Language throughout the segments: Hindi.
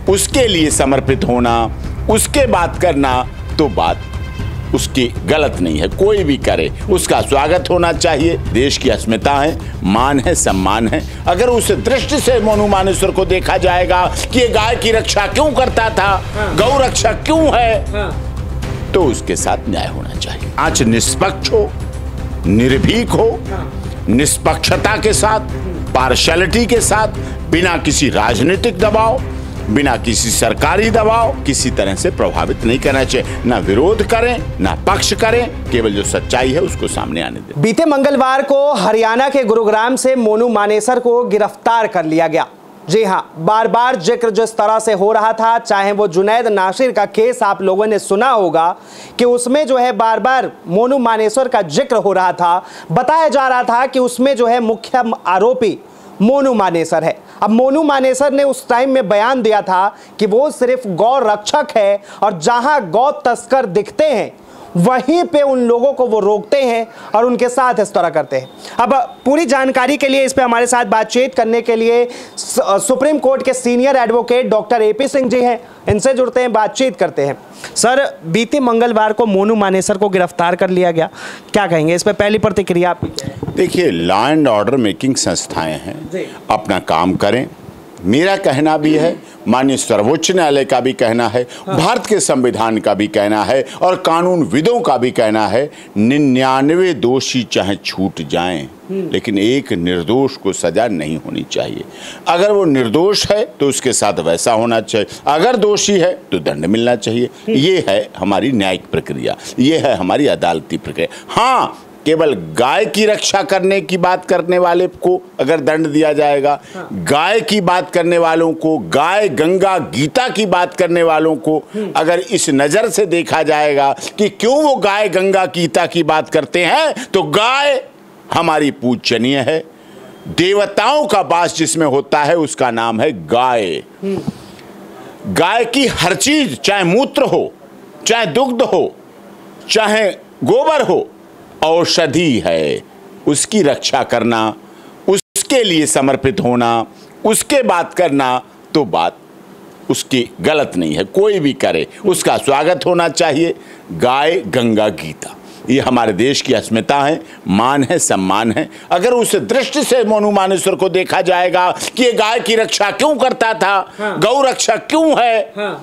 उसके लिए समर्पित होना, उसके बात करना तो बात उसकी गलत नहीं है। कोई भी करे उसका स्वागत होना चाहिए। देश की अस्मिता है, मान है, सम्मान है। अगर उस दृष्टि से मोनू मानेसर को देखा जाएगा कि ये गाय की रक्षा क्यों करता था, गौ रक्षा क्यों है, तो उसके साथ न्याय होना चाहिए। जांच निष्पक्ष हो, निर्भीक हो, निष्पक्षता के साथ, पार्शियलिटी के साथ, बिना किसी राजनीतिक दबाव, बिना किसी सरकारी दबाव, किसी तरह से प्रभावित नहीं करना चाहिए। ना विरोध करें, ना पक्ष करें, केवल जो सच्चाई है उसको सामने आने दें। बीते मंगलवार को हरियाणा के गुरुग्राम से मोनू मानेसर को गिरफ्तार कर लिया गया। जी हां, बार बार जिक्र जिस तरह से हो रहा था, चाहे वो जुनैद नासिर का केस आप लोगों ने सुना होगा कि उसमें जो है बार बार मोनू मानेसर का जिक्र हो रहा था, बताया जा रहा था कि उसमें जो है मुख्य आरोपी मोनू मानेसर है। अब मोनू मानेसर ने उस टाइम में बयान दिया था कि वो सिर्फ गौ रक्षक है और जहां गौ तस्कर दिखते हैं वहीं पे उन लोगों को वो रोकते हैं और उनके साथ इस तरह करते हैं। अब पूरी जानकारी के लिए इस पे हमारे साथ बातचीत करने के लिए सुप्रीम कोर्ट के senior advocate doctor AP Singh ji हैं, इनसे जुड़ते हैं, बातचीत करते हैं। सर, बीते मंगलवार को मोनू मानेसर को गिरफ्तार कर लिया गया, क्या कहेंगे इस पे? पहली प्रतिक्रिया आपकी क्या है? देखिए, लॉ एंड ऑर्डर मेकिंग संस्थाएं हैं, अपना काम करें। मेरा कहना भी है, माननीय सर्वोच्च न्यायालय का भी कहना है, भारत के संविधान का भी कहना है और कानूनविदों का भी कहना है, 99 दोषी चाहे छूट जाएं, लेकिन एक निर्दोष को सजा नहीं होनी चाहिए। अगर वो निर्दोष है तो उसके साथ वैसा होना चाहिए, अगर दोषी है तो दंड मिलना चाहिए। ये है हमारी न्यायिक प्रक्रिया, ये है हमारी अदालती प्रक्रिया। हाँ, केवल गाय की रक्षा करने की बात करने वाले को अगर दंड दिया जाएगा, गाय की बात करने वालों को, गाय गंगा गीता की बात करने वालों को अगर इस नजर से देखा जाएगा कि क्यों वो गाय गंगा गीता की बात करते हैं, तो गाय हमारी पूजनीय है। देवताओं का वास जिसमें होता है उसका नाम है गाय। गाय की हर चीज, चाहे मूत्र हो, चाहे दुग्ध हो, चाहे गोबर हो, औषधि है। उसकी रक्षा करना, उसके लिए समर्पित होना, उसके बात करना तो बात उसकी गलत नहीं है। कोई भी करे उसका स्वागत होना चाहिए। गाय गंगा गीता ये हमारे देश की अस्मिता है, मान है, सम्मान है। अगर उस दृष्टि से मोनू मानेसर को देखा जाएगा कि ये गाय की रक्षा क्यों करता था, गौ रक्षा क्यों है,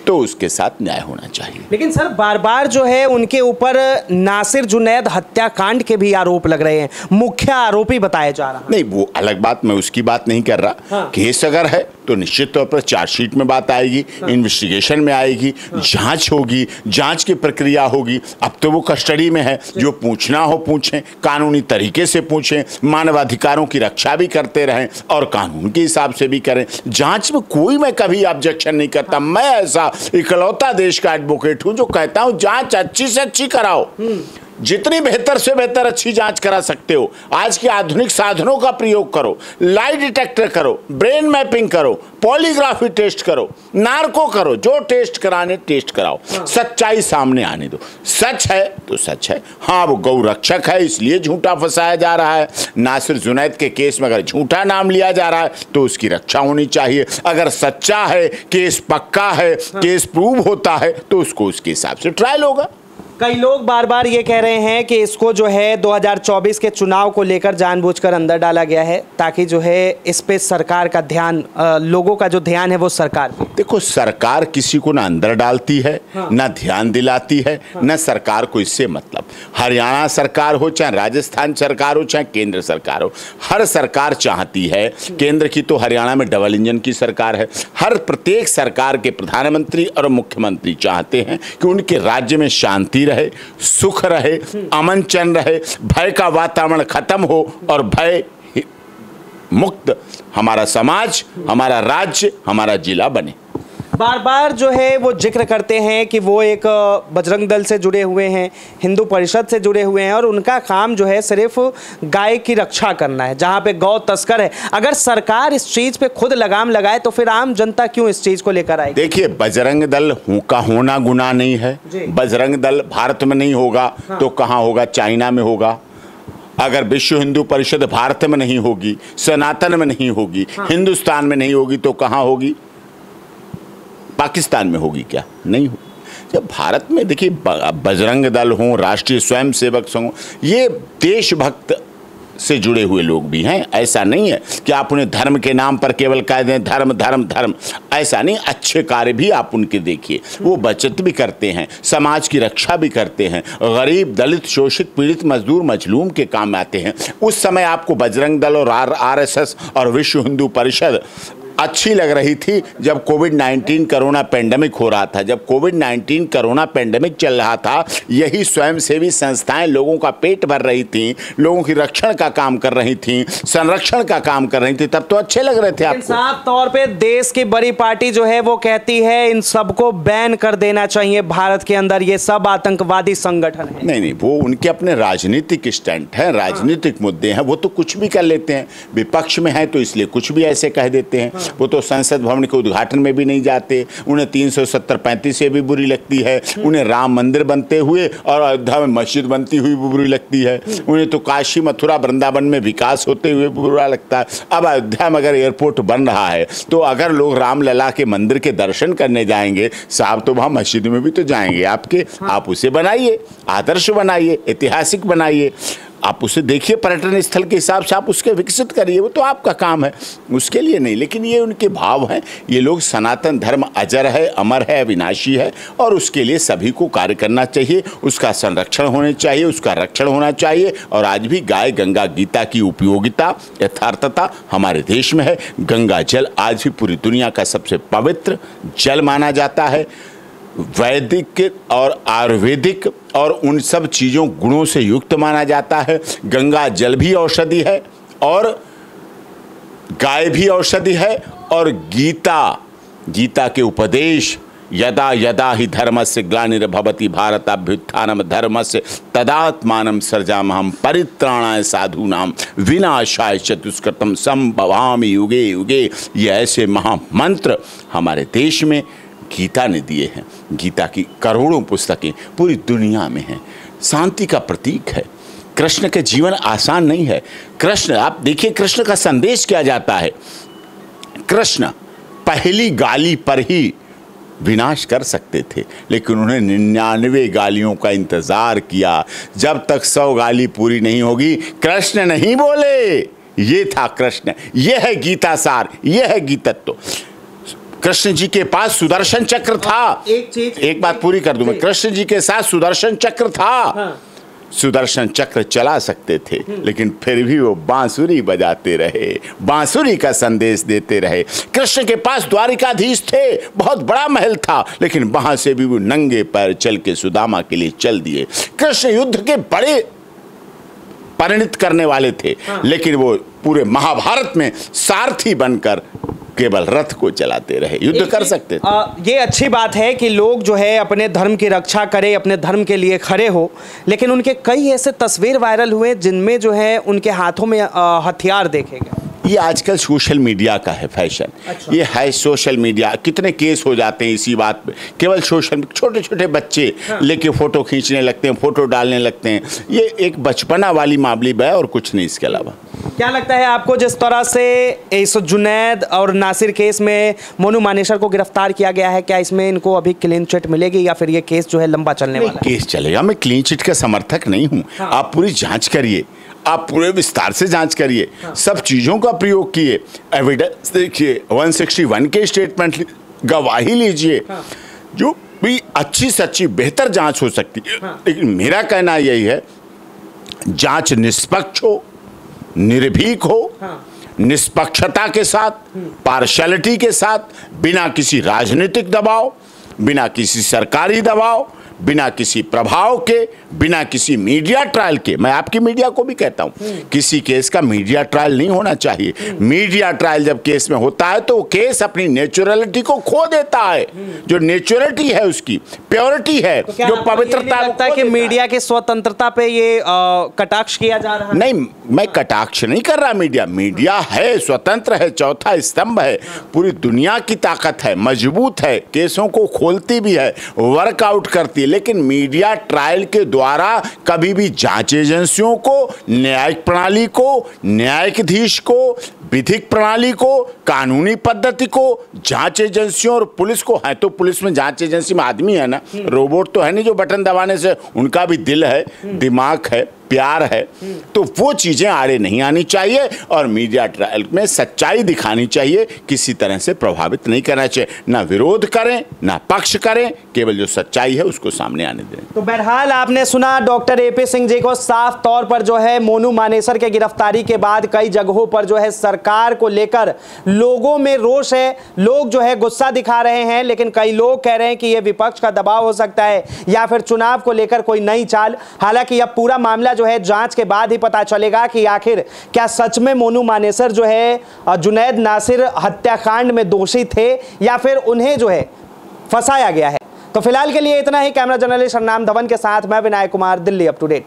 तो उसके साथ न्याय होना चाहिए। लेकिन सर, बार बार जो है उनके ऊपर नासिर जुनैद हत्याकांड के भी आरोप लग रहे हैं, मुख्य आरोपी बताया जा रहा है। नहीं, वो अलग बात, मैं उसकी बात नहीं कर रहा। केस अगर है तो निश्चित तौर पर चार्जशीट में बात आएगी, इन्वेस्टिगेशन में आएगी, जांच होगी, जांच की प्रक्रिया होगी। अब तो वो कस्टडी में है, जो पूछना हो पूछें, कानूनी तरीके से पूछें, मानवाधिकारों की रक्षा भी करते रहें और कानून के हिसाब से भी करें। जांच में कोई मैं कभी ऑब्जेक्शन नहीं करता। मैं ऐसा इकलौता देश का एडवोकेट हूं जो कहता हूं जांच अच्छी से अच्छी कराओ, जितनी बेहतर से बेहतर अच्छी जांच करा सकते हो। आज के आधुनिक साधनों का प्रयोग करो, लाई डिटेक्टर करो, ब्रेन मैपिंग करो, पॉलीग्राफी टेस्ट करो, नार्को करो, जो टेस्ट कराने टेस्ट कराओ, सच्चाई सामने आने दो। सच है तो सच है। हाँ, वो गौ रक्षक है इसलिए झूठा फंसाया जा रहा है। नासिर जुनैद के केस में अगर झूठा नाम लिया जा रहा है तो उसकी रक्षा होनी चाहिए। अगर सच्चा है, केस पक्का है, केस प्रूव होता है तो उसको उसके हिसाब से ट्रायल होगा। कई लोग बार बार ये कह रहे हैं कि इसको जो है 2024 के चुनाव को लेकर जानबूझकर अंदर डाला गया है ताकि जो है इस पे सरकार का ध्यान, लोगों का जो ध्यान है वो सरकार पे। देखो, सरकार किसी को ना अंदर डालती है, ना ध्यान दिलाती है, ना सरकार को इससे मतलब। हरियाणा सरकार हो, चाहे राजस्थान सरकार हो, चाहे केंद्र सरकार हो, हर सरकार चाहती है, केंद्र की तो हरियाणा में डबल इंजन की सरकार है, हर प्रत्येक सरकार के प्रधानमंत्री और मुख्यमंत्री चाहते हैं कि उनके राज्य में शांति रहे, सुख रहे, अमन चैन रहे, भय का वातावरण खत्म हो और भय मुक्त हमारा समाज, हमारा राज्य, हमारा जिला बने। बार बार जो है वो जिक्र करते हैं कि वो एक बजरंग दल से जुड़े हुए हैं, हिंदू परिषद से जुड़े हुए हैं और उनका काम जो है सिर्फ गाय की रक्षा करना है जहाँ पे गौ तस्कर है। अगर सरकार इस चीज पे खुद लगाम लगाए तो फिर आम जनता क्यों इस चीज को लेकर आएगी? देखिए, बजरंग दल का होना गुनाह नहीं है। बजरंग दल भारत में नहीं होगा तो कहाँ होगा? चाइना में होगा। अगर विश्व हिंदू परिषद भारत में नहीं होगी, सनातन में नहीं होगी, हिंदुस्तान में नहीं होगी तो कहाँ होगी? पाकिस्तान में होगी क्या? नहीं हो। जब भारत में देखिए बजरंग दल हो, राष्ट्रीय स्वयंसेवक संघ, ये देशभक्त से जुड़े हुए लोग भी हैं। ऐसा नहीं है कि आप उन्हें धर्म के नाम पर केवल कह दें धर्म धर्म धर्म, ऐसा नहीं। अच्छे कार्य भी आप उनके देखिए, वो बचत भी करते हैं, समाज की रक्षा भी करते हैं, गरीब दलित शोषित पीड़ित मजदूर मजलूम के काम आते हैं। उस समय आपको बजरंग दल और RSS और विश्व हिंदू परिषद अच्छी लग रही थी जब कोविड-19 कोरोना पेंडेमिक हो रहा था। जब कोविड-19 कोरोना पेंडेमिक चल रहा था, यही स्वयंसेवी संस्थाएं लोगों का पेट भर रही थीं, लोगों की रक्षण का काम कर रही थीं, संरक्षण का काम कर रही थी, तब तो अच्छे लग रहे थे आपको। साफ तौर पे देश की बड़ी पार्टी जो है वो कहती है इन सबको बैन कर देना चाहिए भारत के अंदर, ये सब आतंकवादी संगठन है। नहीं, वो उनके अपने राजनीतिक स्टैंड है, राजनीतिक मुद्दे हैं, वो तो कुछ भी कर लेते हैं। विपक्ष में है तो इसलिए कुछ भी ऐसे कह देते हैं। वो तो संसद भवन के उद्घाटन में भी नहीं जाते, उन्हें 370-35 से भी बुरी लगती है, उन्हें राम मंदिर बनते हुए और अयोध्या में मस्जिद बनती हुई भी बुरी लगती है, उन्हें तो काशी मथुरा वृंदावन में विकास होते हुए बुरा लगता है। अब अयोध्या में अगर एयरपोर्ट बन रहा है तो अगर लोग रामलला के मंदिर के दर्शन करने जाएंगे साहब, तो वहाँ मस्जिद में भी तो जाएंगे आपके। आप उसे बनाइए, आदर्श बनाइए, ऐतिहासिक बनाइए, आप उसे देखिए पर्यटन स्थल के हिसाब से आप उसके विकसित करिए, वो तो आपका काम है, उसके लिए नहीं। लेकिन ये उनके भाव हैं। ये लोग सनातन धर्म अजर है, अमर है, अविनाशी है और उसके लिए सभी को कार्य करना चाहिए, उसका संरक्षण होना चाहिए, उसका रक्षण होना चाहिए। और आज भी गाय गंगा गीता की उपयोगिता यथार्थता हमारे देश में है। गंगा जल आज भी पूरी दुनिया का सबसे पवित्र जल माना जाता है। वैदिक और आयुर्वेदिक और उन सब चीज़ों गुणों से युक्त माना जाता है। गंगा जल भी औषधि है और गाय भी औषधि है और गीता के उपदेश यदा यदा ही धर्मस्य ग्लानिर्भवति भारत अभ्युत्थानम धर्मस्य तदात्मानं सृजाम्यहं परित्राणाय साधूनां विनाशाय चतुष्कृतं संभवामि युगे युगे। ये ऐसे महामंत्र हमारे देश में गीता ने दिए हैं। गीता की करोड़ों पुस्तकें पूरी दुनिया में हैं। शांति का प्रतीक है। कृष्ण के जीवन आसान नहीं है। कृष्ण, आप देखिए कृष्ण का संदेश क्या जाता है। कृष्ण पहली गाली पर ही विनाश कर सकते थे, लेकिन उन्होंने 99 गालियों का इंतजार किया। जब तक 100 गाली पूरी नहीं होगी कृष्ण नहीं बोले। ये था कृष्ण, ये है गीता सार, ये है गीतत्व। कृष्ण जी के पास सुदर्शन चक्र था। एक बात पूरी कर दूं मैं, कृष्ण जी के साथ सुदर्शन चक्र था। हाँ। सुदर्शन चक्र चला सकते थे, लेकिन फिर भी वो बांसुरी बजाते रहे, बांसुरी का संदेश देते रहे। कृष्ण के पास द्वारिकाधीश थे, बहुत बड़ा महल था, लेकिन वहां से भी वो नंगे पैर चल के सुदामा के लिए चल दिए। कृष्ण युद्ध के बड़े परिणित करने वाले थे। हाँ। लेकिन वो पूरे महाभारत में सारथी बनकर केवल रथ को चलाते रहे, युद्ध कर सकते थे। ये अच्छी बात है कि लोग जो है अपने धर्म की रक्षा करें, अपने धर्म के लिए खड़े हो, लेकिन उनके कई ऐसे तस्वीर वायरल हुए जिनमें जो है उनके हाथों में हथियार देखे गए। ये आजकल सोशल मीडिया का है फैशन। अच्छा। ये है सोशल मीडिया। कितने केस हो जाते हैं इसी बात पे, केवल सोशल। छोटे छोटे बच्चे हाँ। लेके फोटो खींचने लगते हैं, फोटो डालने लगते हैं। ये एक बचपना वाली मामली है और कुछ नहीं इसके अलावा। क्या लगता है आपको, जिस तरह से इस जुनैद और नासिर केस में मोनू मानेसर को गिरफ्तार किया गया है, क्या इसमें इनको अभी क्लीन चिट मिलेगी या फिर ये केस जो है लंबा चलने वाला है? केस चलेगा। मैं क्लीन चिट का समर्थक नहीं हूँ। हाँ। आप पूरी जांच करिए, आप पूरे विस्तार से जांच करिए। हाँ। सब चीजों का प्रयोग किए, एविडेंस देखिए, 161 के स्टेटमेंट, गवाही लीजिए। हाँ। जो भी अच्छी सच्ची बेहतर जांच हो सकती है। हाँ। लेकिन मेरा कहना यही है, जांच निष्पक्ष हो, निर्भीक हो। हाँ। निष्पक्षता के साथ, पार्शियलिटी के साथ, बिना किसी राजनीतिक दबाव, बिना किसी सरकारी दबाव, बिना किसी प्रभाव के, बिना किसी मीडिया ट्रायल के। मैं आपकी मीडिया को भी कहता हूं, किसी केस का मीडिया ट्रायल नहीं होना चाहिए। मीडिया ट्रायल जब केस में होता है तो केस अपनी नेचुरलिटी को खो देता है। जो नेचुरलिटी है, उसकी प्योरिटी है, तो जो पवित्रता है कि मीडिया की स्वतंत्रता पे ये कटाक्ष किया जा रहा है। नहीं, मैं कटाक्ष नहीं कर रहा। मीडिया है, स्वतंत्र है, चौथा स्तंभ है, पूरी दुनिया की ताकत है, मजबूत है, केसों को खोलती भी है, वर्कआउट करती है। लेकिन मीडिया ट्रायल के द्वारा कभी भी जांच एजेंसियों को, न्यायिक प्रणाली को, न्यायाधीश को, विधिक प्रणाली को, कानूनी पद्धति को, जांच एजेंसियों और पुलिस को, है तो पुलिस में, जांच एजेंसी में आदमी है ना, रोबोट तो है नहीं जो बटन दबाने से, उनका भी दिल है, दिमाग है, प्यार है, तो वो चीजें आड़े नहीं आनी चाहिए और मीडिया ट्रायल में सच्चाई दिखानी चाहिए, किसी तरह से प्रभावित नहीं करना चाहिए, ना विरोध करें ना पक्ष करें, केवल जो सच्चाई है उसको सामने आने दें। तो बहरहाल आपने सुना डॉक्टर एपी सिंह जी को, साफ तौर पर जो है मोनू मानेसर के गिरफ्तारी के बाद कई जगहों पर जो है सरकार को लेकर लोगों में रोष है, लोग जो है गुस्सा दिखा रहे हैं, लेकिन कई लोग कह रहे हैं कि यह विपक्ष का दबाव हो सकता है या फिर चुनाव को लेकर कोई नई चाल। हालांकि अब पूरा मामला जो है जांच के बाद ही पता चलेगा कि आखिर क्या सच में मोनू मानेसर जो है जुनैद नासिर हत्याकांड में दोषी थे या फिर उन्हें जो है फंसाया गया है। तो फिलहाल के लिए इतना ही। कैमरा जर्नलिस्ट नाम धवन के साथ मैं Vinayak Kumar, Delhi up to date.